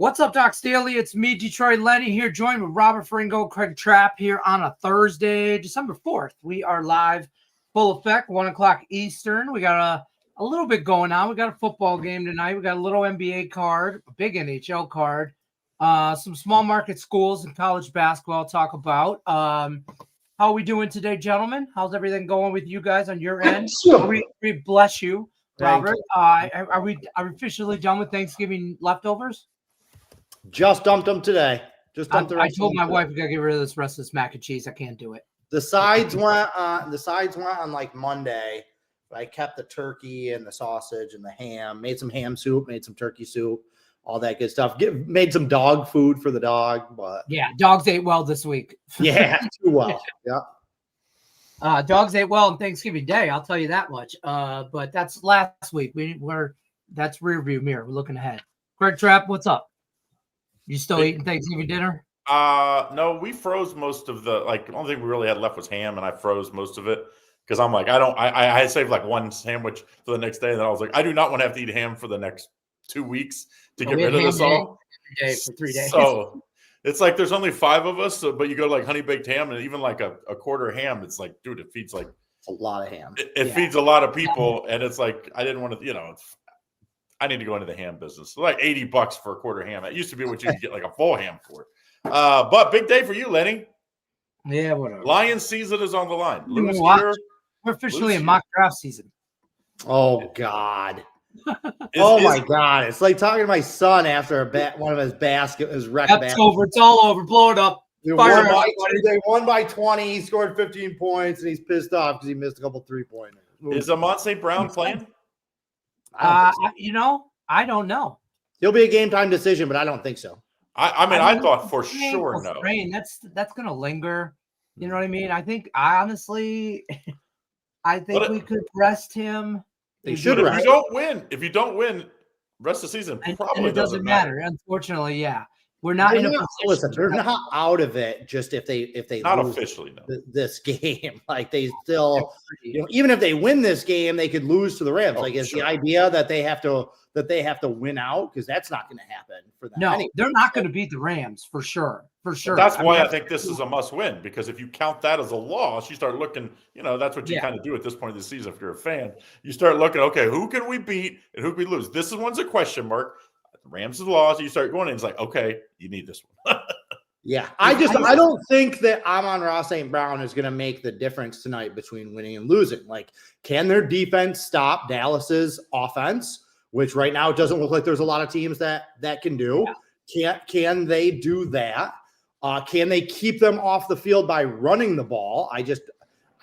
What's up, Doc Staley? It's me, Detroit Lenny, here, joined with Robert Ferringo, Craig Trapp, here on a Thursday, December 4th. We are live, full effect, 1 o'clock Eastern. We got a little bit going on. We got a football game tonight. We got a little NBA card, a big NHL card, some small market schools and college basketball to talk about. How are we doing today, gentlemen? How's everything going with you guys on your end? We bless you, Robert. Are we officially done with Thanksgiving leftovers? Just dumped them today. I told my wife we gotta get rid of this rest of this mac and cheese. I can't do it. The sides went on like Monday. But I kept the turkey and the sausage and the ham. Made some ham soup. Made some turkey soup. All that good stuff. Made some dog food for the dog. But yeah, dogs ate well this week. Yeah, too well. Yeah. Dogs ate well on Thanksgiving Day. I'll tell you that much. But that's last week. That's rear view mirror. We're looking ahead. Craig Trapp, what's up? You still eating Thanksgiving dinner? No, we froze most of the the only thing we really had left was ham, and I froze most of it because I'm like, I saved like one sandwich for the next day, and then I was like, I do not want to have to eat ham for the next 2 weeks to get rid of this all. Every day for 3 days. So it's like there's only 5 of us, but you go to like honey baked ham and even like a quarter ham, it's like, dude, it feeds like a lot of ham. It feeds a lot of people, and it's like I didn't want to, I need to go into the ham business. So like $80 for a quarter ham. It used to be what you could get like a full ham for. But big day for you, Lenny. Yeah, whatever. Lions season is on the line. We're officially in mock draft season. Oh God. My God. It's like talking to my son after one of his wrecked baskets. Over. It's all over. Blow it up. They won by 20. He scored 15 points, and he's pissed off because he missed a couple 3-pointers. Is Amon St. Brown playing? I don't know. He'll be a game time decision, but I don't think so. I thought for sure no. Strain, that's going to linger. You know what I mean? I think honestly, we could rest him. They should. If you don't win, rest of the season probably and it doesn't matter. Unfortunately, yeah. We're not in a position. Listen, they're not out of it. Just if they not lose officially this game, like they still, even if they win this game, they could lose to the Rams. It's the idea that they have to win out, because that's not going to happen for them. No, anyway. They're not going to beat the Rams for sure. For sure. But that's why I think this is a must win, because if you count that as a loss, you start looking. That's what you kind of do at this point of the season. If you're a fan, you start looking. Okay, who can we beat and who can we lose? This one's a question mark. The Rams is lost. You start going, and it's like, okay, you need this one. Yeah, I don't think that Amon-Ra St. Brown is going to make the difference tonight between winning and losing. Like, can their defense stop Dallas's offense, which right now it doesn't look like there's a lot of teams that can do? Yeah. Can they do that? Can they keep them off the field by running the ball? I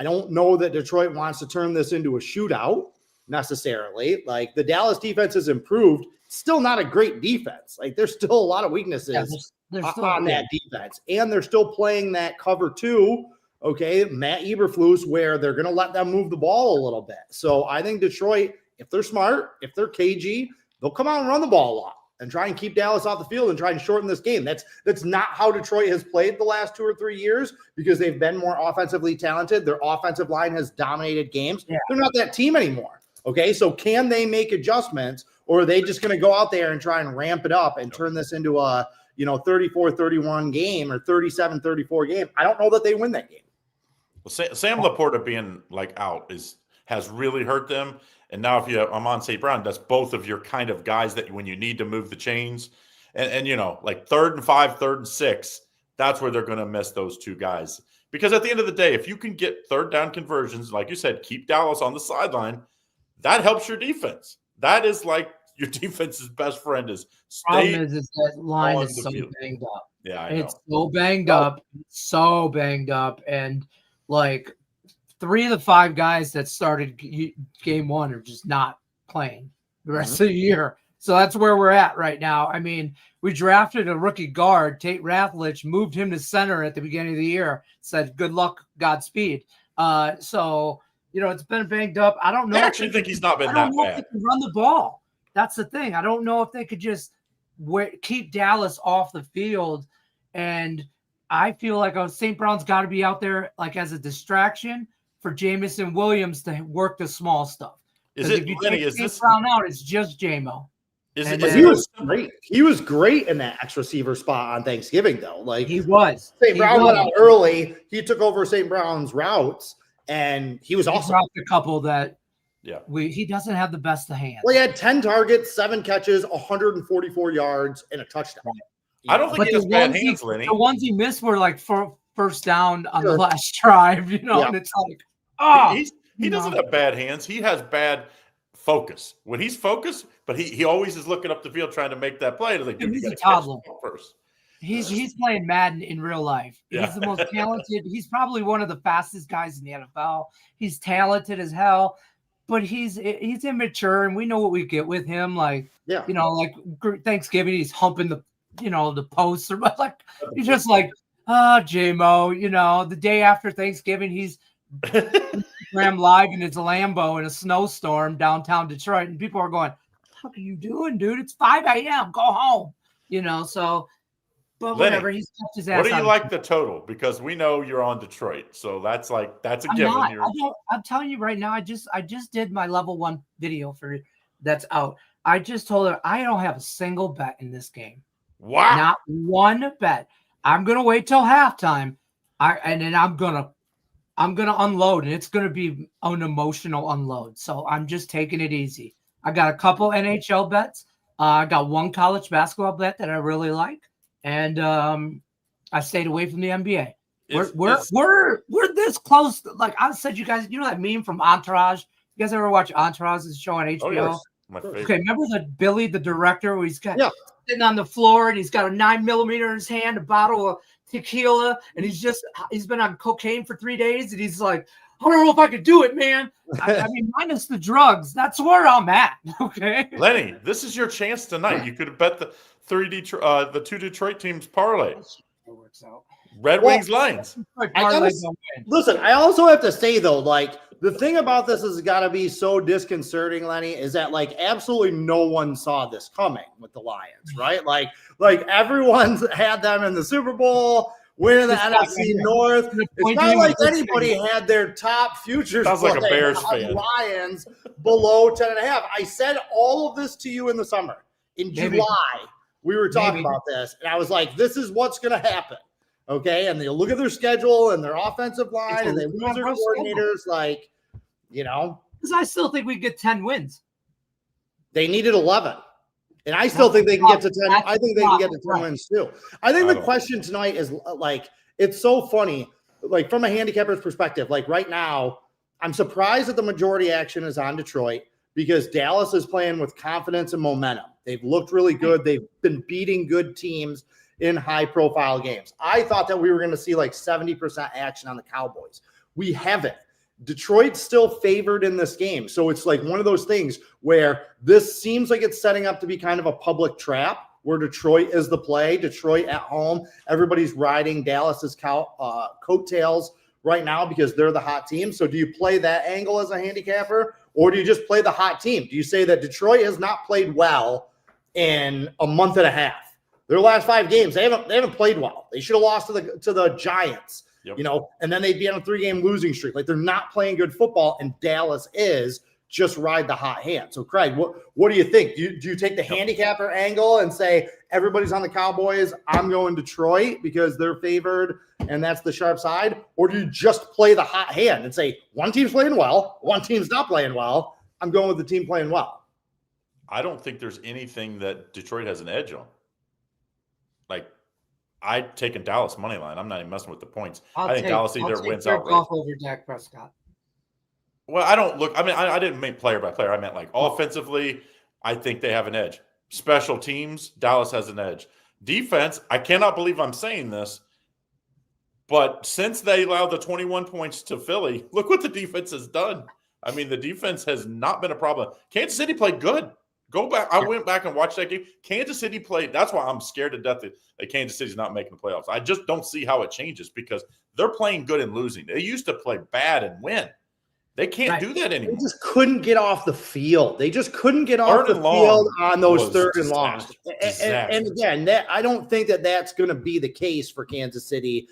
don't know that Detroit wants to turn this into a shootout necessarily. Like, the Dallas defense has improved. Still not a great defense. Like, there's still a lot of weaknesses on that defense. And they're still playing that cover 2, Matt Eberflus, where they're going to let them move the ball a little bit. So I think Detroit, if they're smart, if they're cagey, they'll come out and run the ball a lot and try and keep Dallas off the field and try and shorten this game. That's not how Detroit has played the last 2 or 3 years, because they've been more offensively talented. Their offensive line has dominated games. Yeah. They're not that team anymore. So can they make adjustments, or are they just going to go out there and try and ramp it up and turn this into a 34-31 game or 37-34 game? I don't know that they win that game. Well, Sam Laporta being out has really hurt them. And now if you have Amon St. Brown, that's both of your kind of guys that when you need to move the chains and 3rd and 5, 3rd and 6, that's where they're going to miss those 2 guys. Because at the end of the day, if you can get 3rd down conversions, like you said, keep Dallas on the sideline, that helps your defense. That is like your defense's best friend is problem is that line is so banged up. Yeah, I know. It's so banged up. And like 3 of the 5 guys that started game 1 are just not playing the rest of the year. So that's where we're at right now. I mean, we drafted a rookie guard, Tate Rathlich, moved him to center at the beginning of the year, said, good luck, Godspeed. So, it's been banged up. I don't know. I actually think he's not been that bad. I don't know if they can run the ball. That's the thing. I don't know if they could just keep Dallas off the field. And I feel like St. Brown's got to be out there as a distraction for Jamison Williams to work the small stuff. Is it, if you Lenny, take is St. this Brown out, it's just JMO. He was great. He was great in that X receiver spot on Thanksgiving, though. Like he was. St. Brown went out early. He took over St. Brown's routes, and he was awesome. He dropped a couple that he doesn't have the best of hands. Well, he had 10 targets, 7 catches, 144 yards, and a touchdown. I don't think he has bad hands, Lenny. The ones he missed were like first down on the last drive, and it's like, he doesn't have bad hands. He has bad focus. When he's focused, but he always is looking up the field trying to make that play. Like, he's a toddler. First. He's playing Madden in real life. He's the most talented. He's probably one of the fastest guys in the NFL. He's talented as hell, but he's immature, and we know what we get with him. Like, like Thanksgiving, he's humping the posts, or like he's just like, J-Mo, the day after Thanksgiving, he's live in his Lambo in a snowstorm downtown Detroit, and people are going, "What are you doing, dude? It's 5 a.m. Go home." So, but Lenny, whatever. He's kept his ass. What do you like the total? Because we know you're on Detroit, so that's a given. I'm telling you right now. I just did my level 1 video that's out. I just told her I don't have a single bet in this game. Wow, not one bet. I'm gonna wait till halftime. And then I'm gonna unload, and it's gonna be an emotional unload. So I'm just taking it easy. I got a couple NHL bets. I got one college basketball bet that I really like, and I stayed away from the NBA. We're this close. Like I said, you guys, that meme from Entourage? You guys ever watch Entourage's show on HBO? Oh, yes. My favorite. Okay, remember that Billy, the director, where he's sitting on the floor and he's got a 9mm in his hand, a bottle of tequila, and he's been on cocaine for 3 days, and he's like, I don't know if I could do it, man. I mean, minus the drugs. That's where I'm at. Okay, Lenny, this is your chance tonight. You could have bet the 2 Detroit teams parlay. Red Wings Lions. Listen, I also have to say though, like the thing about this has got to be so disconcerting, Lenny, is that like absolutely no one saw this coming with the Lions, right? Like everyone's had them in the Super Bowl, winning the NFC North. It's not like anybody had their top futures. Sounds like a Bears fan. Lions below 10.5. I said all of this to you in the summer. In July, we were talking about this, and I was like, this is what's going to happen. Okay, and they look at their schedule and their offensive line, and they lose their coordinators, Because I still think we get 10 wins. They needed 11, and I still think they can get to 10. I think they can get to 10 wins too. I think the question tonight is it's so funny, from a handicapper's perspective. Like right now, I'm surprised that the majority action is on Detroit because Dallas is playing with confidence and momentum. They've looked really good. They've been beating good teams in high-profile games. I thought that we were going to see 70% action on the Cowboys. We haven't. Detroit's still favored in this game. So it's one of those things where this seems like it's setting up to be kind of a public trap where Detroit is the play. Detroit at home. Everybody's riding Dallas's coattails right now because they're the hot team. So do you play that angle as a handicapper, or do you just play the hot team? Do you say that Detroit has not played well in a month and a half? Their last 5 games, they haven't played well. They should have lost to the Giants, and then they'd be on a 3-game losing streak. They're not playing good football, and Dallas is. Just ride the hot hand. So, Craig, what do you think? Do you take the handicapper angle and say everybody's on the Cowboys, I'm going Detroit because they're favored and that's the sharp side? Or do you just play the hot hand and say one team's playing well, one team's not playing well, I'm going with the team playing well? I don't think there's anything that Detroit has an edge on. I'd taken Dallas money line. I'm not even messing with the points. I think Dallas either wins outright. Over Dak Prescott. Well, I don't look. I mean, I didn't mean player by player. I meant offensively. I think they have an edge. Special teams, Dallas has an edge. Defense, I cannot believe I'm saying this, but since they allowed the 21 points to Philly, look what the defense has done. I mean, the defense has not been a problem. Kansas City played good. Go back. I went back and watched that game. Kansas City played. That's why I'm scared to death that Kansas City's not making the playoffs. I just don't see how it changes because they're playing good and losing. They used to play bad and win. They can't do that anymore. They just couldn't get off the field. They just couldn't get off the field on those third and longs. And again, I don't think that that's going to be the case for Kansas City.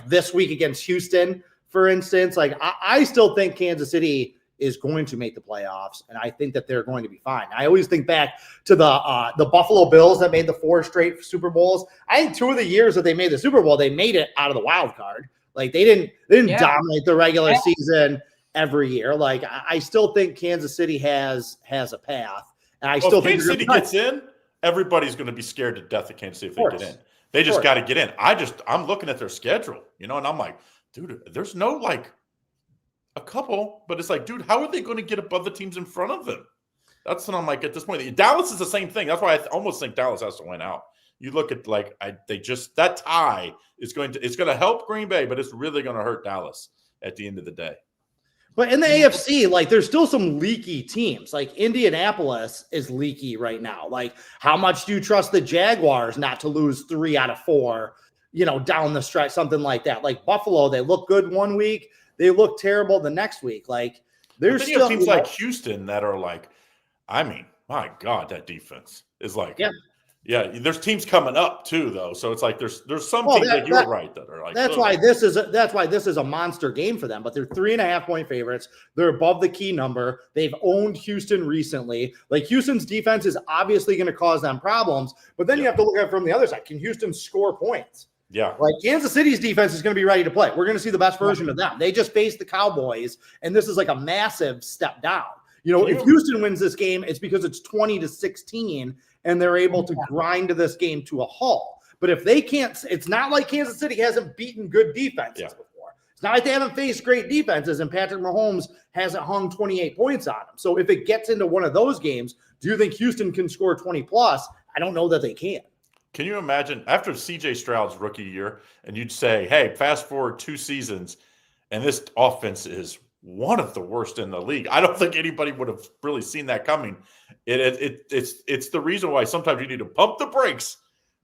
This week against Houston, for instance, I still think Kansas City is going to make the playoffs, and I think that they're going to be fine. I always think back to the Buffalo Bills that made the 4 straight Super Bowls. I think 2 of the years that they made the Super Bowl, they made it out of the wild card. Like they didn't dominate the regular season every year. Like I still think Kansas City has a path, and I still think Kansas City gets in, everybody's going to be scared to death of Kansas City if they get in. They just got to get in. I'm looking at their schedule, and I'm like, dude, there's no like a couple, but it's like, dude, how are they going to get above the teams in front of them? That's what I'm like at this point. Dallas is the same thing. That's why I almost think Dallas has to win out. You look at that tie is going to help Green Bay, but it's really going to hurt Dallas at the end of the day. But in the AFC, like there's still some leaky teams. Like Indianapolis is leaky right now. Like how much do you trust the Jaguars not to lose 3 out of 4, down the stretch, something like that? Like Buffalo, they look good one week, they look terrible the next week. Like there's still teams like Houston that are like, I mean, my God, that defense is like, yeah. There's teams coming up too, though. So it's like there's some teams that you're right that are like. That's why this is a monster game for them. But they're 3.5-point favorites. They're above the key number. They've owned Houston recently. Like Houston's defense is obviously going to cause them problems. But then you have to look at it from the other side. Can Houston score points? Yeah. Like Kansas City's defense is going to be ready to play. We're going to see the best version of them. They just faced the Cowboys, and this is like a massive step down. If Houston wins this game, it's because it's 20-16, and they're able to grind this game to a halt. But if they can't, it's not like Kansas City hasn't beaten good defenses before. It's not like they haven't faced great defenses, and Patrick Mahomes hasn't hung 28 points on them. So if it gets into one of those games, do you think Houston can score 20+? I don't know that they can. Can you imagine after C.J. Stroud's rookie year, and you'd say, hey, fast forward 2 seasons, and this offense is one of the worst in the league. I don't think anybody would have really seen that coming. It's the reason why sometimes you need to pump the brakes.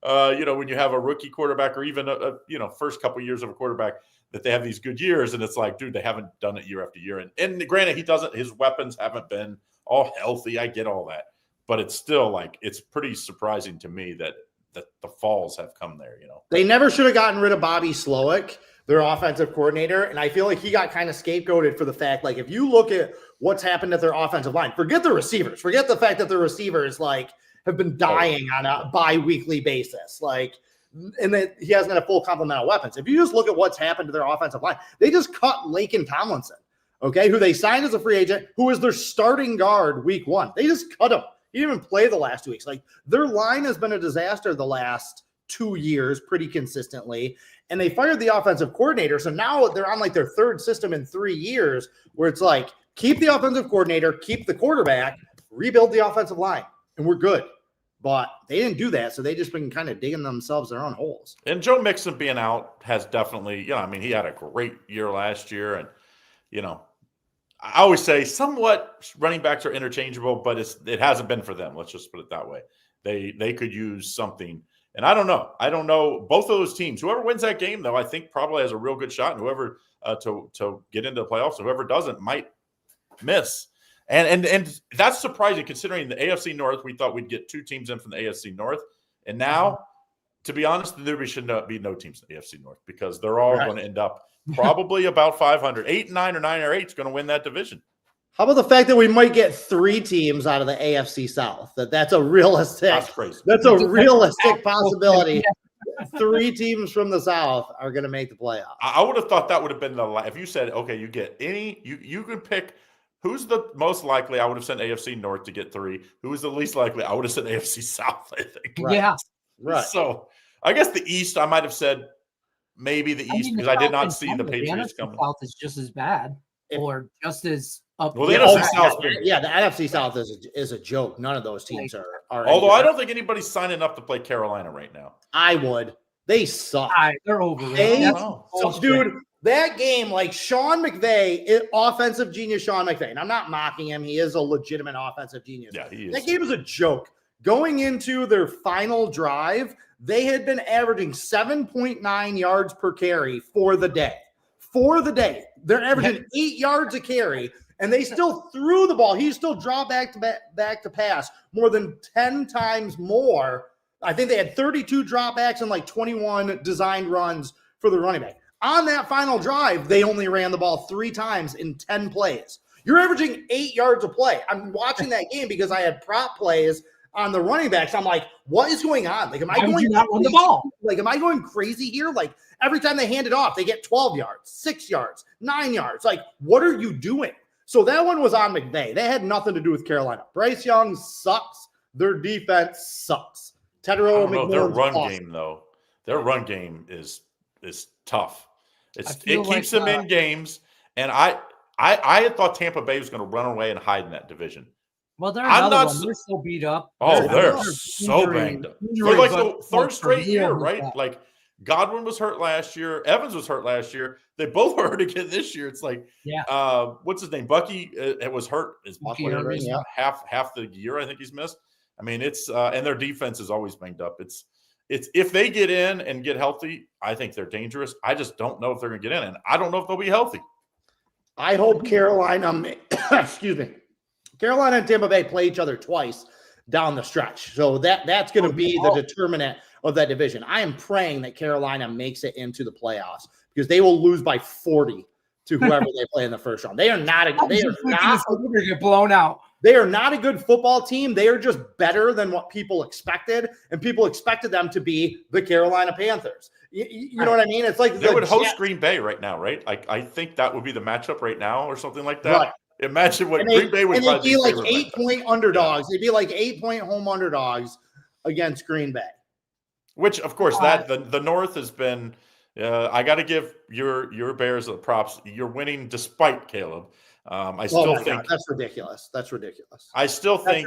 When you have a rookie quarterback, or even a first couple of years of a quarterback, that they have these good years, and it's like, dude, they haven't done it year after year. And granted, his weapons haven't been all healthy. I get all that, but it's still like it's pretty surprising to me that the falls have come there. They never should have gotten rid of Bobby Slowick, their offensive coordinator. And I feel like he got kind of scapegoated for the fact, like, if you look at what's happened at their offensive line, forget the receivers, forget the fact that the receivers have been dying on a bi-weekly basis. And that he hasn't had a full complement of weapons. If you just look at what's happened to their offensive line, they just cut Laken Tomlinson, who they signed as a free agent, who was their starting guard week 1. They just cut him. He didn't even play the last 2 weeks. Like, their line has been a disaster the last 2 years pretty consistently. And they fired the offensive coordinator. So now they're on their 3rd system in 3 years, where it's like, keep the offensive coordinator, keep the quarterback, rebuild the offensive line, and we're good. But they didn't do that. So they just been kind of digging themselves their own holes. And Joe Mixon being out has definitely, he had a great year last year. And, I always say somewhat running backs are interchangeable, but it hasn't been for them. Let's just put it that way. They could use something. And I don't know. Both of those teams, whoever wins that game, though, I think probably has a real good shot. And whoever to get into the playoffs, whoever doesn't might miss. And that's surprising considering the AFC North. We thought we'd get 2 teams in from the AFC North. And now, to be honest, there should not be no teams in the AFC North, because they're all going to end up probably about 500. 8, 9, or 9 or 8 is going to win that division. How about the fact that we might get 3 teams out of the AFC South? That's a realistic. That's crazy. That's a realistic possibility. 3 teams from the South are going to make the playoffs. I would have thought that would have been if you said, okay, you get any, you could pick who's the most likely. I would have said AFC North to get 3. Who is the least likely? I would have said AFC South, I think. Right. Yeah. Right. So I guess the East, I might have said maybe the East, because I did not see the Patriots coming. The NFC South is just as bad, or just as up. Well, the NFC South, the NFC South is a joke. None of those teams are. Although I don't think anybody's signing up to play Carolina right now. I would. They suck. They're over. Dude, that game, Sean McVay, offensive genius Sean McVay, and I'm not mocking him. He is a legitimate offensive genius. Yeah, he is. That game is a joke. Going into their final drive, they had been averaging 7.9 yards per carry for the day. They're averaging 8 yards a carry, and they still threw the ball. He still dropped back to pass more than 10 times more. I think they had 32 dropbacks and 21 designed runs for the running back. On that final drive, they only ran the ball 3 times in 10 plays. You're averaging 8 yards a play. I'm watching that game because I had prop plays on the running backs. I'm like, what is going on? Like, am I going not run the ball? Like, am I going crazy here? Like, every time they hand it off, they get 12 yards, 6 yards, 9 yards. Like, what are you doing? So that one was on McVay. They had nothing to do with Carolina. Bryce Young sucks. Their defense sucks. Tedero McMillan's their run awesome. game, though. Their run game is tough. It like, keeps them in games. And I had thought Tampa Bay was going to run away and hide in that division. Well, they're another one. They're so beat up. They're so banged up. They're like the third straight year, right? Like Godwin was hurt last year. Evans was hurt last year. They both hurt again this year. It's like, what's his name? Bucky was hurt. Half the year I think he's missed. I mean, it's and their defense is always banged up. It's if they get in and get healthy, I think they're dangerous. I just don't know if they're going to get in, and I don't know if they'll be healthy. I hope Carolina, excuse me, Carolina and Tampa Bay play each other twice down the stretch. So that's going to be the determinant of that division. I am praying that Carolina makes it into the playoffs because they will lose by 40 to whoever they play in the first round. They are not get blown out. They are not a good football team. They are just better than what people expected, and people expected them to be the Carolina Panthers. You know what I mean? It's like they would host Green Bay right now, right? I think that would be the matchup right now or something like that. Right. Imagine what Green Bay would be like 8-point underdogs. They'd be like 8-point home underdogs against Green Bay. Which, of course, the North has been. I got to give your Bears the props. You're winning despite Caleb. I still think that's ridiculous. That's ridiculous. I still think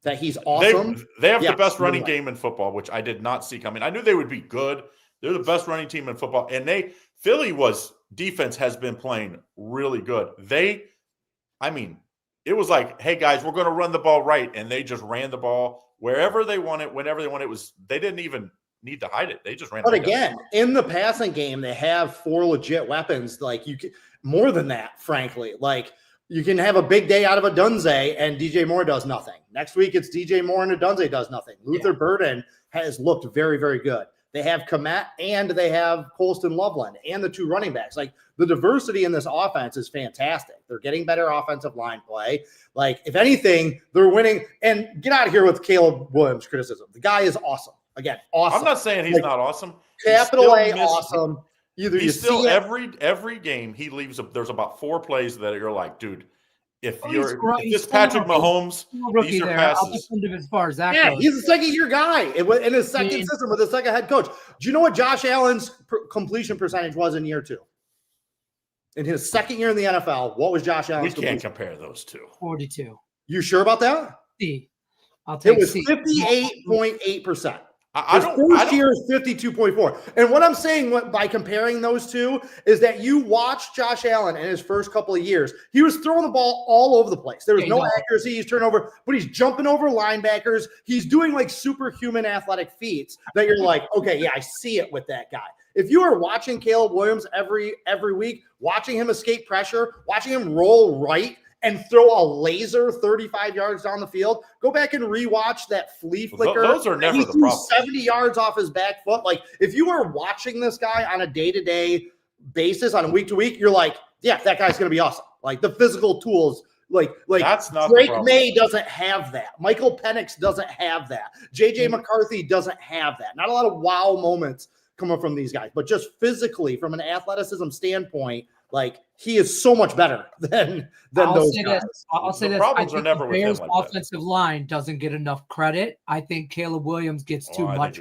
that he's awesome. They have the best running game in football, which I did not see coming. I knew they would be good. They're the best running team in football, and Philly defense has been playing really good. It was like, hey guys, we're going to run the ball right, and they just ran the ball wherever they want it, whenever they want it. They didn't even need to hide it. They just ran. But again, in the passing game, they have 4 legit weapons. Like you can more than that, frankly. Like you can have a big day out of a Dunze and DJ Moore does nothing. Next week it's DJ Moore and a Dunze does nothing. Luther Burden has looked very, very good. They have Komet and they have Colston Loveland and the 2 running backs. Like the diversity in this offense is fantastic. They're getting better offensive line play. Like if anything, they're winning. And get out of here with Caleb Williams criticism. The guy is awesome. Again, awesome. I'm not saying he's not awesome. Capital A, awesome. He's still every game he leaves. There's about 4 plays that you're like, dude, if this Patrick Mahomes, these are passes. As far as that goes. He's a second-year guy in his second system with a second head coach. Do you know what Josh Allen's completion percentage was in year 2? In his second year in the NFL, what was Josh Allen's? We can't compare those two. 42. You sure about that? C. I'll take it was C. 58.8%. His first year is 52.4. And what I'm saying by comparing those two is that you watch Josh Allen in his first couple of years. He was throwing the ball all over the place. There was no accuracy. He's turnover, but he's jumping over linebackers. He's doing like superhuman athletic feats that you're like, okay, yeah, I see it with that guy. If you are watching Caleb Williams every week, watching him escape pressure, watching him roll right, and throw a laser 35 yards down the field, go back and rewatch that flea flicker. Those are never the problem. 70 yards off his back foot. Like, if you are watching this guy on a day-to-day basis, on a week-to-week, you're like, yeah, that guy's going to be awesome. Like, the physical tools, like that's not Drake May doesn't have that. Michael Penix doesn't have that. J.J. McCarthy doesn't have that. Not a lot of wow moments coming from these guys, but just physically, from an athleticism standpoint, like he is so much better than those guys. I'll say this. I think the Bears' offensive line doesn't get enough credit. I think Caleb Williams gets too much.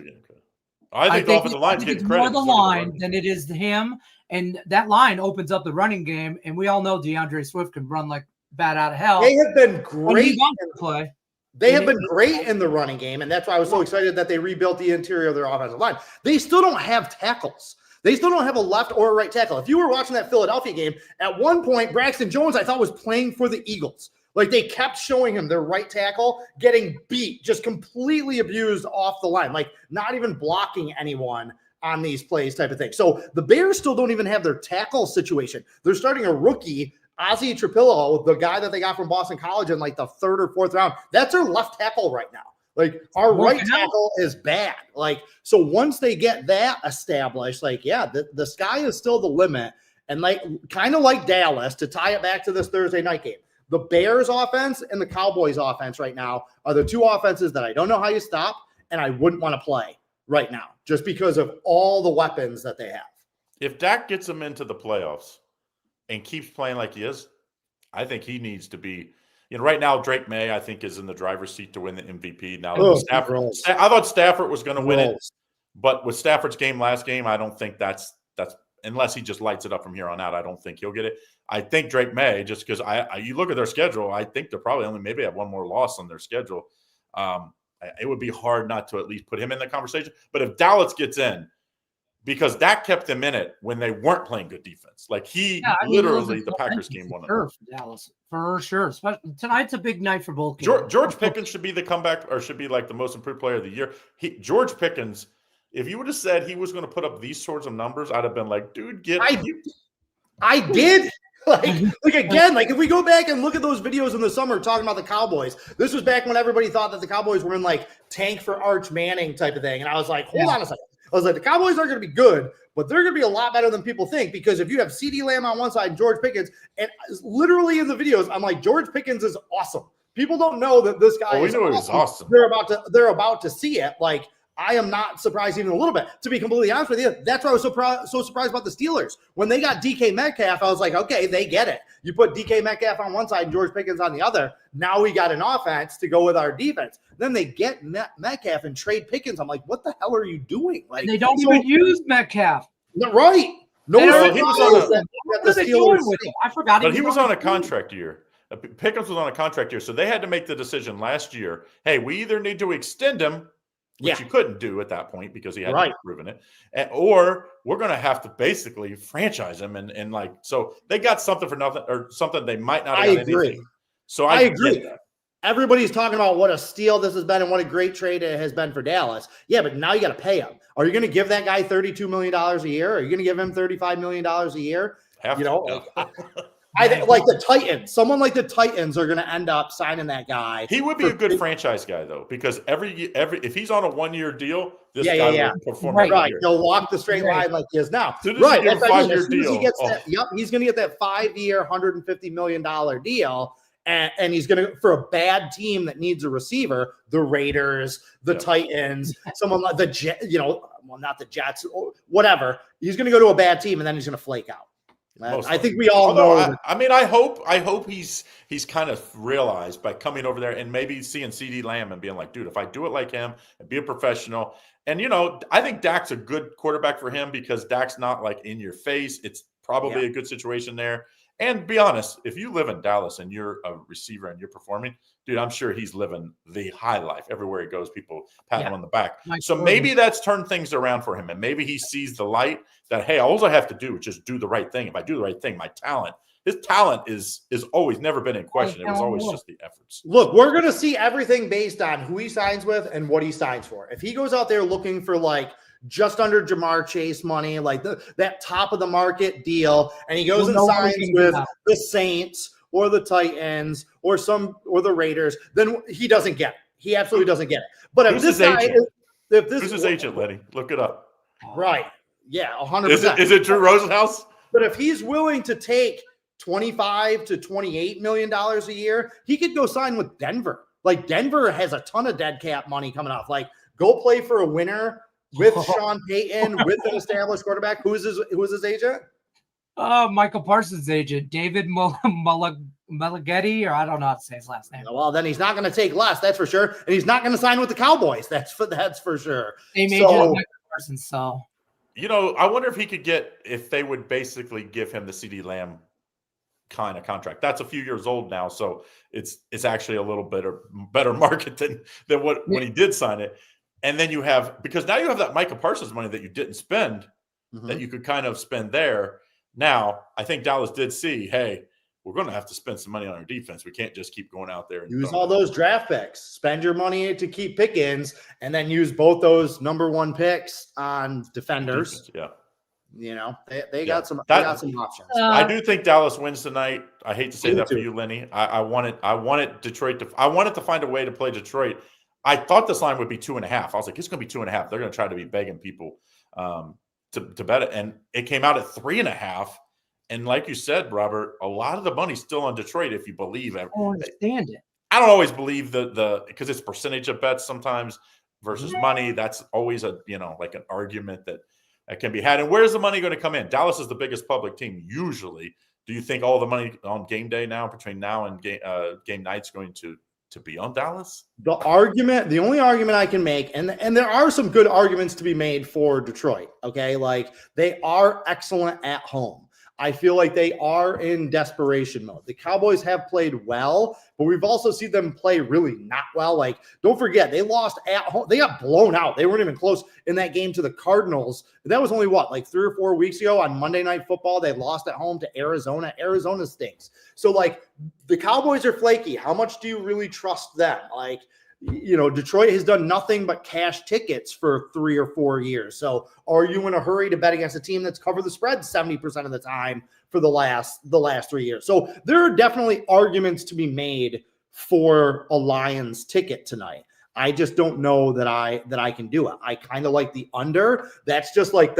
I think the offensive line gets credit. More the line than it is him, and that line opens up the running game. And we all know DeAndre Swift can run like bat out of hell. They have been great in play. They have been great in the running game, and that's why I was so excited that they rebuilt the interior of their offensive line. They still don't have tackles. They still don't have a left or a right tackle. If you were watching that Philadelphia game, at one point, Braxton Jones, I thought, was playing for the Eagles. Like, they kept showing him their right tackle getting beat, just completely abused off the line, like not even blocking anyone on these plays type of thing. So the Bears still don't even have their tackle situation. They're starting a rookie, Ozzie Trapillo, the guy that they got from Boston College in like the 3rd or 4th round. That's their left tackle right now. Like, our right tackle is bad. Like, so once they get that established, like, yeah, the sky is still the limit. And like kind of like Dallas, to tie it back to this Thursday night game, the Bears offense and the Cowboys offense right now are the two offenses that I don't know how you stop, and I wouldn't want to play right now just because of all the weapons that they have. If Dak gets them into the playoffs and keeps playing like he is, I think he needs to be. Right now, Drake May, I think, is in the driver's seat to win the MVP. Now, I thought Stafford was going to win it, but with Stafford's last game, I don't think that's unless he just lights it up from here on out. I don't think he'll get it. I think Drake May, just because you look at their schedule, I think they're probably only maybe have one more loss on their schedule. It would be hard not to at least put him in the conversation. But if Dallas gets in, because Dak kept them in it when they weren't playing good defense. Like the Packers game won it. For Dallas, for sure. Tonight's a big night for both games. George Pickens should be the comeback, or should be like the most improved player of the year. George Pickens, if you would have said he was going to put up these sorts of numbers, I'd have been like, dude, I did. Like again, like if we go back and look at those videos in the summer talking about the Cowboys, this was back when everybody thought that the Cowboys were in like tank for Arch Manning type of thing. And I was like, hold on a second. I was like, the Cowboys aren't going to be good, but they're going to be a lot better than people think, because if you have CeeDee Lamb on one side and George Pickens, and literally in the videos, I'm like, George Pickens is awesome. People don't know that this guy is awesome. They're about to see it. Like, I am not surprised even a little bit. To be completely honest with you, that's why I was so surprised about the Steelers. When they got DK Metcalf, I was like, okay, they get it. You put DK Metcalf on one side and George Pickens on the other. Now we got an offense to go with our defense. Then they get Metcalf and trade Pickens. I'm like, what the hell are you doing? Like, and they don't even use Metcalf. Right. No, he was on the Steelers. I forgot. But he was on a contract year. Pickens was on a contract year, so they had to make the decision last year. Hey, we either need to extend him, which you couldn't do at that point because he hadn't proven it, or we're going to have to basically franchise him, and like, so they got something for nothing, or something they might not have I got agree. anything. So I agree. Everybody's talking about what a steal this has been and what a great trade it has been for Dallas. Yeah, but now you got to pay him. Are you going to give that guy $32 million a year? Are you going to give him $35 million a year? I think like the Titans, someone like the Titans are going to end up signing that guy. He would be a good franchise guy though, because every if he's on a 1-year deal, this guy will perform right. He'll walk the straight line like he is now. Right, that's 5-year deal. He's going to get that 5-year, $150 million deal. And he's going to, for a bad team that needs a receiver, the Raiders, the Titans, someone like the Jets, not the Jets, whatever. He's going to go to a bad team and then he's going to flake out. I think we all know. I hope he's kind of realized by coming over there and maybe seeing CeeDee Lamb and being like, dude, if I do it like him and be a professional. And, I think Dak's a good quarterback for him because Dak's not like in your face. It's probably a good situation there. And be honest, if you live in Dallas and you're a receiver and you're performing, dude, I'm sure he's living the high life. Everywhere he goes, people pat him on the back. So maybe that's turned things around for him. And maybe he sees the light that, hey, all I have to do is just do the right thing. If I do the right thing, his talent is always never been in question. It was always just the efforts. Look, we're going to see everything based on who he signs with and what he signs for. If he goes out there looking for like just under Jamar Chase money, like that top of the market deal, and he goes and signs with the Saints or the Titans or the Raiders, then he doesn't get it. He absolutely doesn't get it. But if this guy who's his agent, Lenny? Look it up. Right. Yeah, 100%. Is it Drew Rosenhaus? But if he's willing to take $25 to $28 million a year, he could go sign with Denver. Like Denver has a ton of dead cap money coming off. Like go play for a winner with Sean Payton, with an established quarterback. Who is his agent? Michael Parsons' agent, David Mullighetti, or I don't know how to say his last name. Well, then he's not going to take less, that's for sure. And he's not going to sign with the Cowboys. That's for sure. Same agent as Michael Parsons, so. I wonder if they would basically give him the CeeDee Lamb kind of contract. That's a few years old now, so it's actually a little better market than when he did sign it. And then because now you have that Micah Parsons money that you didn't spend that you could kind of spend there. Now, I think Dallas did see, hey, we're going to have to spend some money on our defense. We can't just keep going out there and use all those draft picks, spend your money to keep Pickens, and then use both those number 1 picks on defenders. They got some options. I do think Dallas wins tonight. I hate to say that for you, Lenny. I wanted Detroit to find a way to play Detroit. I thought this line would be 2.5. I was like, it's going to be 2.5. They're going to try to be begging people to bet it. And it came out at 3.5. And like you said, Robert, a lot of the money's still on Detroit if you believe it. I don't understand it. I don't always believe because it's percentage of bets sometimes versus money. That's always like an argument that can be had. And where's the money going to come in? Dallas is the biggest public team usually. Do you think all the money on game day now, between now and game night's going to be on Dallas? The only argument I can make, and there are some good arguments to be made for Detroit, okay? Like, they are excellent at home. I feel like they are in desperation mode. The Cowboys have played well, but we've also seen them play really not well. Like, don't forget, they lost at home. They got blown out. They weren't even close in that game to the Cardinals. That was only, like 3 or 4 weeks ago on Monday Night Football. They lost at home to Arizona. Arizona stinks. So, like, the Cowboys are flaky. How much do you really trust them? Like, Detroit has done nothing but cash tickets for 3 or 4 years. So are you in a hurry to bet against a team that's covered the spread 70% of the time for the last 3 years? So there are definitely arguments to be made for a Lions ticket tonight. I just don't know that I can do it. I kind of like the under. That's just like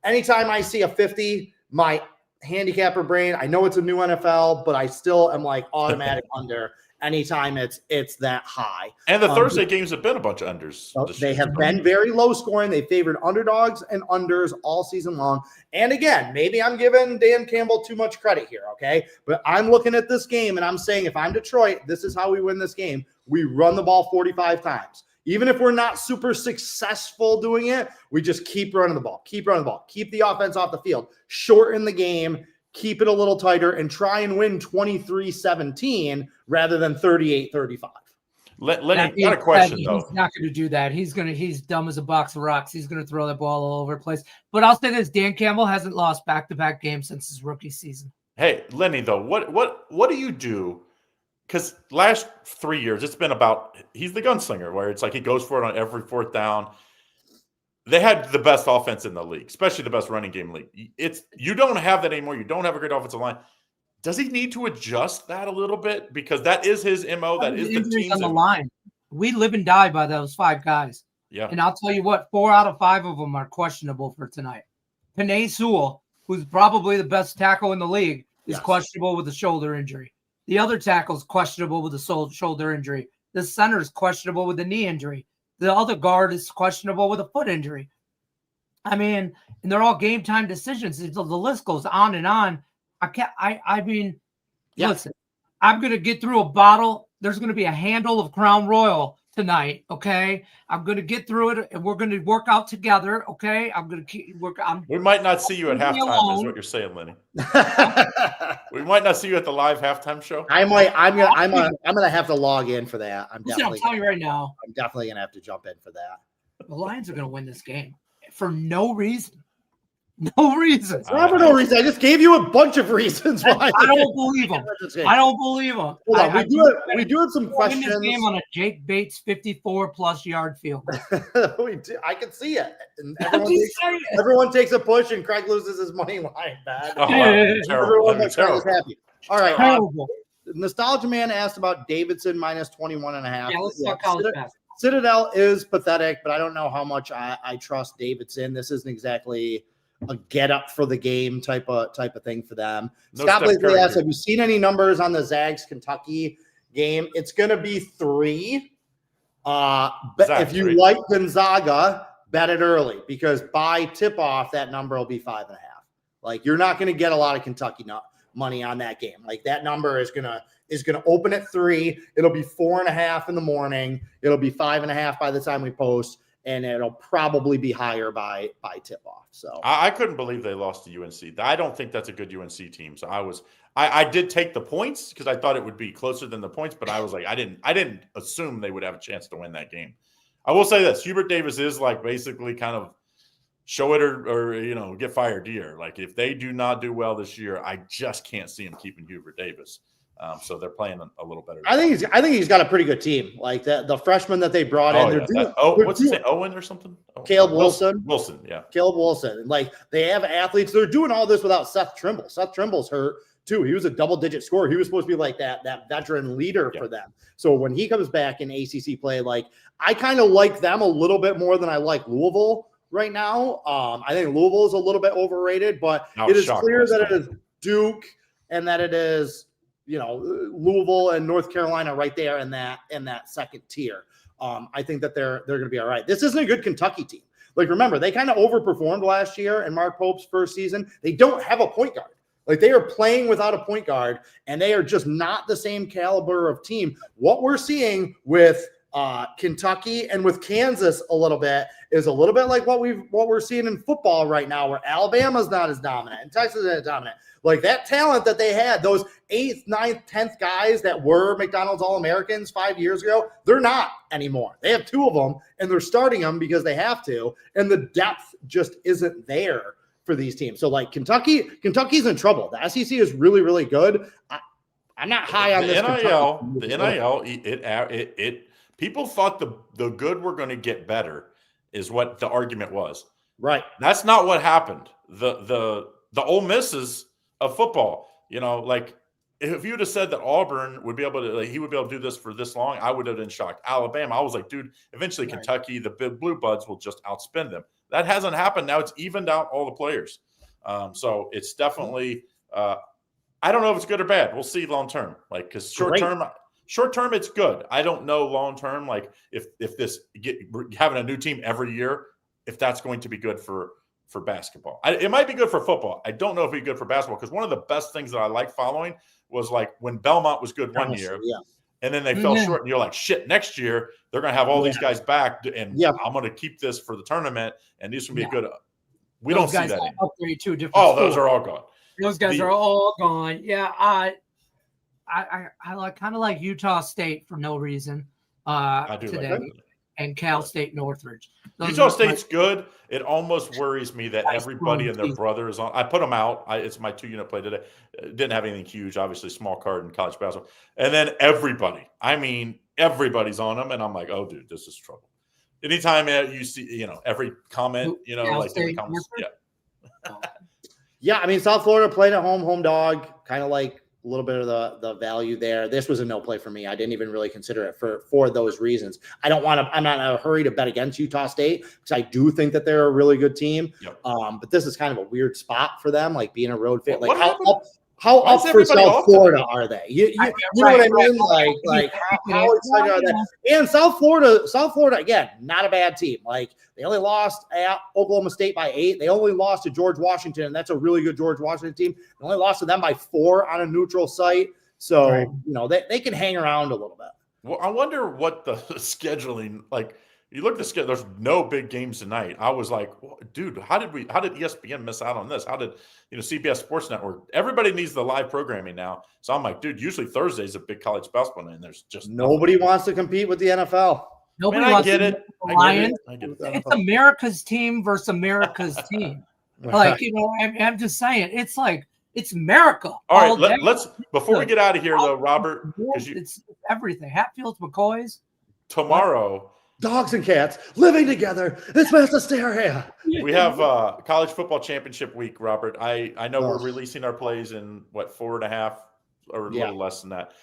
anytime I see a 50, my handicapper brain, I know it's a new NFL, but I still am like automatic under. Anytime it's that high. And the Thursday games have been a bunch of unders. They have been very low scoring. They favored underdogs and unders all season long. And again, maybe I'm giving Dan Campbell too much credit here, okay? But I'm looking at this game and I'm saying, if I'm Detroit, this is how we win this game. We run the ball 45 times. Even if we're not super successful doing it, we just keep running the ball, keep the offense off the field, shorten the game, keep it a little tighter, and try and win 23-17 rather than 38-35. Lenny, got a question, though. He's not going to do that. He's dumb as a box of rocks. He's going to throw that ball all over the place. But I'll say this, Dan Campbell hasn't lost back-to-back games since his rookie season. Hey, Lenny, though, what do you do? Because last 3 years, it's been about he's the gunslinger, where it's like he goes for it on every fourth down. They had the best offense in the league, especially the best running game league. You don't have that anymore. You don't have a great offensive line. Does he need to adjust that a little bit? Because that is his MO. That is the team's on the line. We live and die by those 5 guys. Yeah. And I'll tell you what, 4 out of 5 of them are questionable for tonight. Penei Sewell, who's probably the best tackle in the league, is questionable with a shoulder injury. The other tackle's questionable with a shoulder injury. The center's questionable with a knee injury. The other guard is questionable with a foot injury. I mean, and they're all game time decisions. The list goes on and on. Listen, I'm going to get through a bottle. There's going to be a handle of Crown Royal tonight, okay? I'm going to get through it, and we're going to work out together, okay? I'm going to keep work. We might not see you at halftime, is what you're saying, Lenny. We might not see you at the live halftime show. I'm gonna have to log in for that. I'm telling you right now. I'm definitely gonna have to jump in for that. The Lions are going to win this game for no reason. No reason. Not for no reason. I just gave you a bunch of reasons why. I don't believe them. I don't believe them. Hold on. We do have some questions. Win this game on a Jake Bates 54+ yard field. We do. I can see it. And everyone takes a push, and Craig loses his money line. Bad. Oh, wow. Everyone makes Craig happy. All right. Nostalgia Man asked about Davidson minus 21.5. Yeah, let's talk college pass. Citadel is pathetic, but I don't know how much I trust Davidson. This isn't exactly a get up for the game type of thing for them. Scott Blakely asked, have you seen any numbers on the Zags Kentucky game? It's going to be 3. But if you like Gonzaga, bet it early, because by tip off, that number will be 5.5. Like, you're not going to get a lot of Kentucky money on that game. Like, that number is going to open at 3. It'll be 4.5 in the morning. It'll be 5.5 by the time we post. And it'll probably be higher by tip off. So I couldn't believe they lost to UNC. I don't think that's a good UNC team. So I did take the points because I thought it would be closer than the points, but I was like, I didn't assume they would have a chance to win that game. I will say this: Hubert Davis is like basically kind of show it or get fired year. Like, if they do not do well this year, I just can't see him keeping Hubert Davis. So they're playing a little better. I think he's got a pretty good team. Like the freshman that they brought in. What's his name? Owen or something? Caleb Wilson. Wilson, yeah. Caleb Wilson. Like, they have athletes. They're doing all this without Seth Trimble. Seth Trimble's hurt too. He was a double-digit scorer. He was supposed to be like that veteran leader for them. So when he comes back in ACC play, like, I kind of like them a little bit more than I like Louisville right now. I think Louisville is a little bit overrated, but I it was is shocked clear last that night. it is Duke and that it is, Louisville and North Carolina right there in that second tier. I think that they're going to be all right. This isn't a good Kentucky team. Like, remember, they kind of overperformed last year in Mark Pope's first season. They don't have a point guard. Like, they are playing without a point guard, and they are just not the same caliber of team. What we're seeing with Kentucky and with Kansas a little bit is a little bit like what we're seeing in football right now, where Alabama's not as dominant and Texas isn't dominant. Like, that talent that they had, those 8th, 9th, 10th guys that were McDonald's All-Americans 5 years ago, they're not anymore. They have 2 of them, and they're starting them because they have to, and the depth just isn't there for these teams. So, like, Kentucky's in trouble. The SEC is really, really good. I'm not high on this. NIL, people thought the good were going to get better is what the argument was. Right. That's not what happened. The Ole Misses of football, like, if you would have said that Auburn would be able to, he would be able to do this for this long, I would have been shocked. Alabama, I was like, dude, eventually Kentucky, the Blue Buds will just outspin them. That hasn't happened. Now it's evened out all the players. So it's definitely, I don't know if it's good or bad. We'll see long term. Like, because short term, it's good. I don't know long term, like if this having a new team every year, if that's going to be good for basketball. It might be good for football. I don't know if it'd be good for basketball, because one of the best things that I like following was like when Belmont was good one year. Yeah. And then they fell short, and you're like, shit, next year they're going to have all these guys back, and I'm going to keep this for the tournament, and these will be good. We those don't guys see that anymore. upgrade to a different Oh, school. those are all gone. Those guys are all gone. Yeah, I kind of like Utah State for no reason I do today, like that. and Cal State Northridge. Utah State's good. It almost worries me that everybody and their brother is on. I put them out. It's my 2-unit play today. Didn't have anything huge, obviously, small card in college basketball. And then everybody's on them. And I'm like, oh, dude, this is trouble. Anytime you see, every comment, like in the comments. Yeah. Yeah, I mean, South Florida played at home dog, kind of like a little bit of the value there. This was a no play for me. I didn't even really consider it for those reasons. I'm not in a hurry to bet against Utah State, because I do think that they're a really good team. Yep. But this is kind of a weird spot for them, like being a road fit. What Like how up for South Florida are they? You know what I mean? Like how excited are they? And South Florida, again, not a bad team. Like, they only lost at Oklahoma State by 8. They only lost to George Washington, and that's a really good George Washington team. They only lost to them by 4 on a neutral site. So, they can hang around a little bit. Well, I wonder what the scheduling, like, you look at the schedule, there's no big games tonight. I was like, dude, how did ESPN miss out on this? How did, CBS Sports Network? Everybody needs the live programming now. So I'm like, dude, usually Thursday's a big college basketball night, and there's just nobody wants to compete with the NFL. Nobody I wants get to it. Lions. I get it. It's America's team versus America's team. Like, I'm just saying, it's like, it's America. All right, let's before we get out of here, though, Robert, because it's everything. Hatfields, McCoys. Tomorrow, dogs and cats living together. It's mass hysteria. We have college football championship week, Robert. I know we're releasing our plays in 4.5 or a little less than that.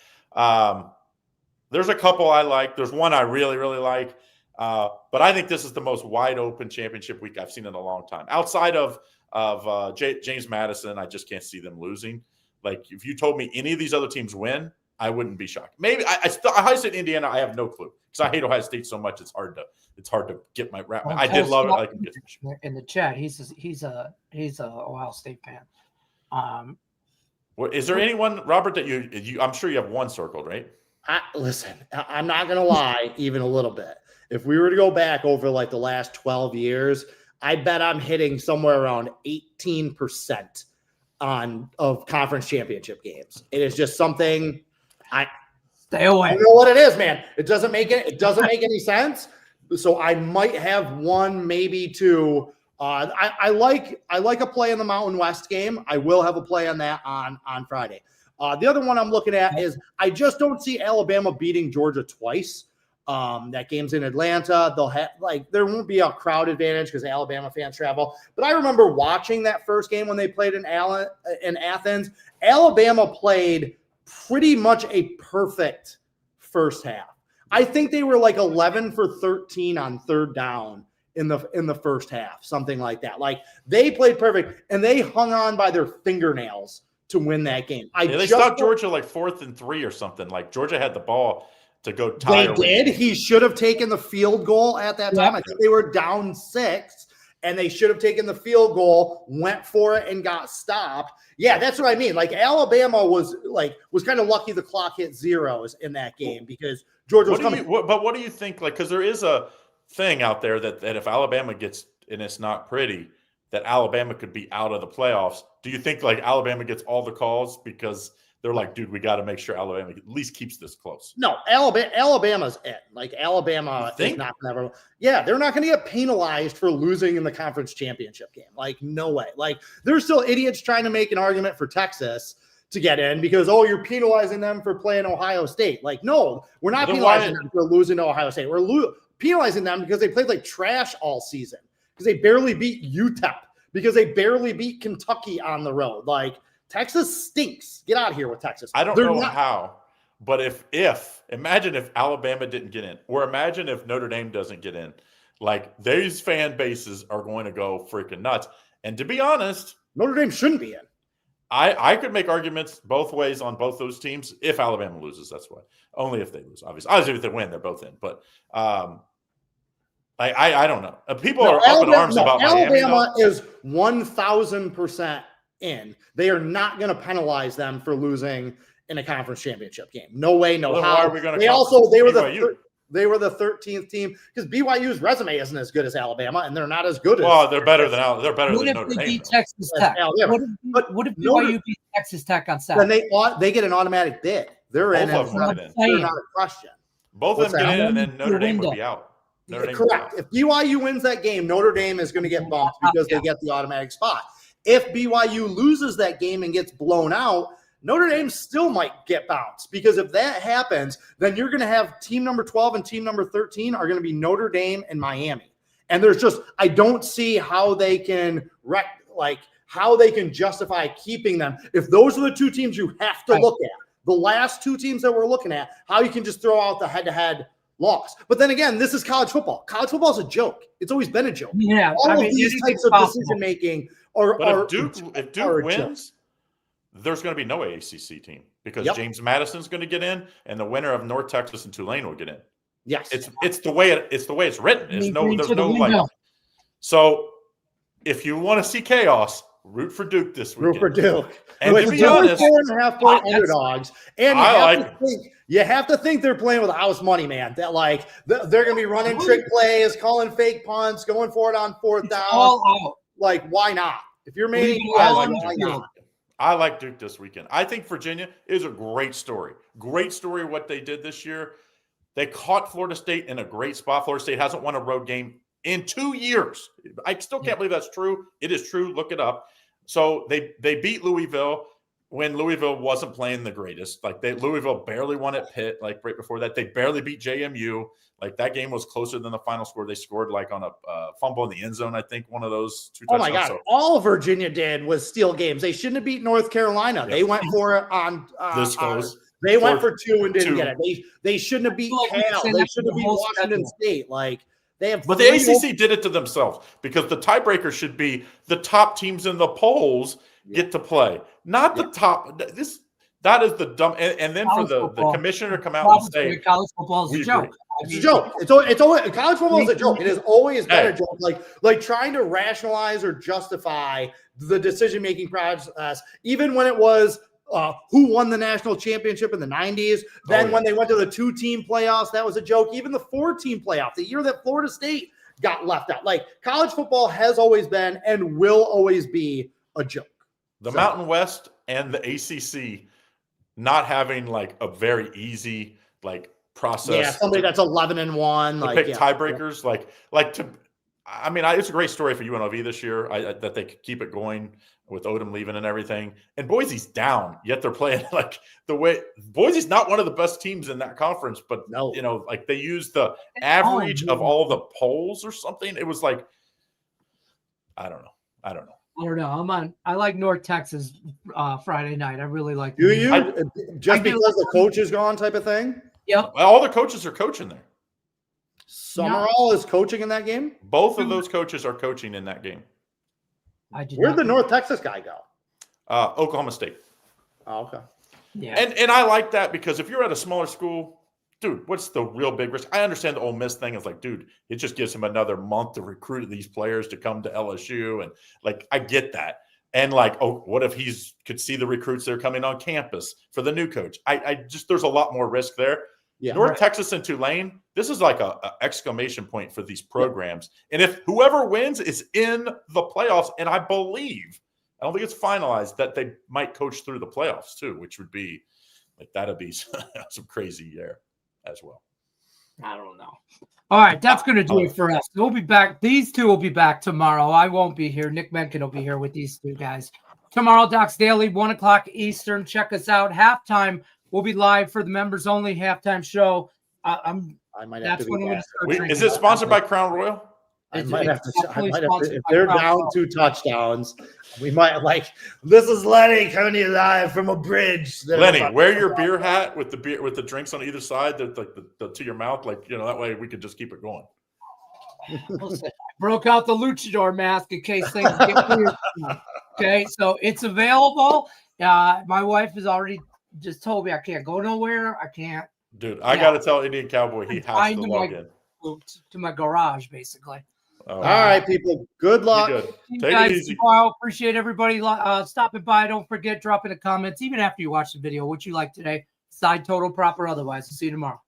There's a couple I like. There's one I really, really like. But I think this is the most wide open championship week I've seen in a long time. Outside of James Madison, I just can't see them losing. Like, if you told me any of these other teams win, I wouldn't be shocked. Maybe Ohio State, Indiana, I have no clue, because I hate Ohio State so much. It's hard to get my wrap. I did love it. In the chat, he's a Ohio State fan. Is there anyone, Robert, that you I'm sure you have one circled, right? Listen, I'm not going to lie even a little bit. If we were to go back over like the last 12 years, I bet I'm hitting somewhere around 18% of conference championship games. It is just something stay away. I don't know what it is, man. It doesn't make any sense. So I might have one, maybe two. I like a play in the Mountain West game. I will have a play on that on Friday. The other one I'm looking at is I just don't see Alabama beating Georgia twice. That game's in Atlanta. They'll have there won't be a crowd advantage because Alabama fans travel. But I remember watching that first game when they played in Athens. Alabama played pretty much a perfect first half. I think they were like 11 for 13 on third down in the first half, something like that. Like they played perfect and they hung on by their fingernails to win that game. They stopped Georgia like 4th and 3 or something. Like Georgia had the ball to go tie. They did. He should have taken the field goal at that time. I think they were down 6 and they should have taken the field goal, went for it and got stopped. Yeah, that's what I mean. Like Alabama was kind of lucky the clock hit zeros in that game because Georgia was coming. But what do you think? Like, because there is a thing out there that if Alabama gets, and it's not pretty, that Alabama could be out of the playoffs. Do you think like Alabama gets all the calls because they're like, dude, we got to make sure Alabama at least keeps this close? No, Alabama's in. Like Alabama is not going to ever. Yeah, they're not going to get penalized for losing in the conference championship game. Like, no way. Like, there's still idiots trying to make an argument for Texas to get in because, you're penalizing them for playing Ohio State. Like, no, we're not penalizing them for losing to Ohio State. We're penalizing them because they played like trash all season, because they barely beat UTEP, because they barely beat Kentucky on the road. Like, Texas stinks. Get out of here with Texas. I don't know how, but imagine if Alabama didn't get in, or imagine if Notre Dame doesn't get in. Like, these fan bases are going to go freaking nuts. And to be honest, Notre Dame shouldn't be in. I could make arguments both ways on both those teams if Alabama loses. That's why. Only if they lose, obviously. Obviously, if they win, they're both in. But I don't know. People are up in arms about Miami. Alabama is 1,000% in. They are not going to penalize them for losing in a conference championship game. No way, no how. Why are we going to? They were the 13th team because BYU's resume isn't as good as Alabama, and they're not as good as. Well, they're better than Notre Dame. Beat Texas Tech. What if BYU beat Texas Tech on Saturday? Then they get an automatic bid. They're in. They're not a question. Both of them get in, and then Notre Dame would be out. Correct. If BYU wins that game, Notre Dame is going to get bumped because they get the automatic spot. If BYU loses that game and gets blown out, Notre Dame still might get bounced, because if that happens, then you're going to have team number 12 and team number 13 are going to be Notre Dame and Miami. And I don't see how they can justify keeping them. If those are the two teams you have to look at, the last two teams that we're looking at, how you can just throw out the head-to-head loss. But then again, this is college football. College football is a joke. It's always been a joke. Yeah, all of these types of decision-making are. But if Duke wins, there's going to be no ACC team, because James Madison's going to get in, and the winner of North Texas and Tulane will get in. Yes, it's the way it's written. There's no. So if you want to see chaos, root for Duke this weekend. Root for Duke. And to be honest, 4.5-point underdogs, and you have to think they're playing with house money, man. That they're going to be running trick plays, calling fake punts, going for it on fourth down. All out. Like, why not? If you're making, I like Duke this weekend. I think Virginia is a great story. Great story what they did this year. They caught Florida State in a great spot. Florida State hasn't won a road game in 2 years. I still can't believe that's true. It is true. Look it up. So they beat Louisville when Louisville wasn't playing the greatest. Louisville barely won at Pitt. Like right before that, they barely beat JMU. Like that game was closer than the final score. They scored on a fumble in the end zone. I think one of those two. Oh my God! So, all Virginia did was steal games. They shouldn't have beat North Carolina. Yep. They went for it on. They went for 2 and didn't get it. They shouldn't have beat Cal. They shouldn't have beat Washington State. But the ACC did it to themselves, because the tiebreaker should be the top teams in the polls get to play, not the top. That is the dumb. And then for the commissioner to come out and say college football is a joke. It's a joke. It's always college football is a joke. It has always been a joke. Like trying to rationalize or justify the decision-making process, even when it was who won the national championship in the 90s. Then when they went to the 2-team playoffs, that was a joke. Even the 4-team playoff, the year that Florida State got left out. College football has always been and will always be a joke. The Mountain West and the ACC not having a very easy process. Yeah, somebody that's 11-1. Pick tiebreakers. It's a great story for UNLV this year. That they could keep it going with Odom leaving and everything. And Boise's down, yet they're playing the way. Boise's not one of the best teams in that conference, but they used the average of all the polls or something. It was I don't know. I don't know. I like North Texas Friday night. I really like. Do you? Just because the coach is gone, type of thing. Yep. Well, all the coaches are coaching there. Summerall is coaching in that game? Both of those coaches are coaching in that game. Where'd the North Texas guy go? Oklahoma State. Oh, okay. Yeah. And I like that because if you're at a smaller school, dude, what's the real big risk? I understand the Ole Miss thing is like, dude, it just gives him another month to recruit these players to come to LSU. And like, I get that. And like, oh, what if he's could see the recruits that are coming on campus for the new coach? I just, there's a lot more risk there. Yeah. North Texas and Tulane, this is like a exclamation point for these programs. Yeah. And if whoever wins is in the playoffs, and I believe, I don't think it's finalized, that they might coach through the playoffs too, which would be like, that'd be some crazy year as well. I don't know. All right, that's going to do it for us. We'll be back. These two will be back tomorrow. I won't be here. Nick Menken will be here with these two guys. Tomorrow, Docs Daily, 1 o'clock Eastern. Check us out. Halftime, we'll be live for the members only halftime show. I might have to be Is it sponsored by Crown Royal? I might have to. If they're down 2 touchdowns, we might this is Lenny coming to you live from a bridge. Lenny, wear your beer hat with the drinks on either side, that like to your mouth, that way we could just keep it going. Broke out the luchador mask in case things get weird. Okay, so it's available. My wife has already just told me I can't go nowhere. I can't. Dude, I got to tell Indian Cowboy he has to log in to my garage, basically. All right, people. Good luck. Take it easy. Appreciate everybody stopping by. Don't forget, drop in the comments, even after you watch the video, what you like today. Side total, proper, otherwise. See you tomorrow.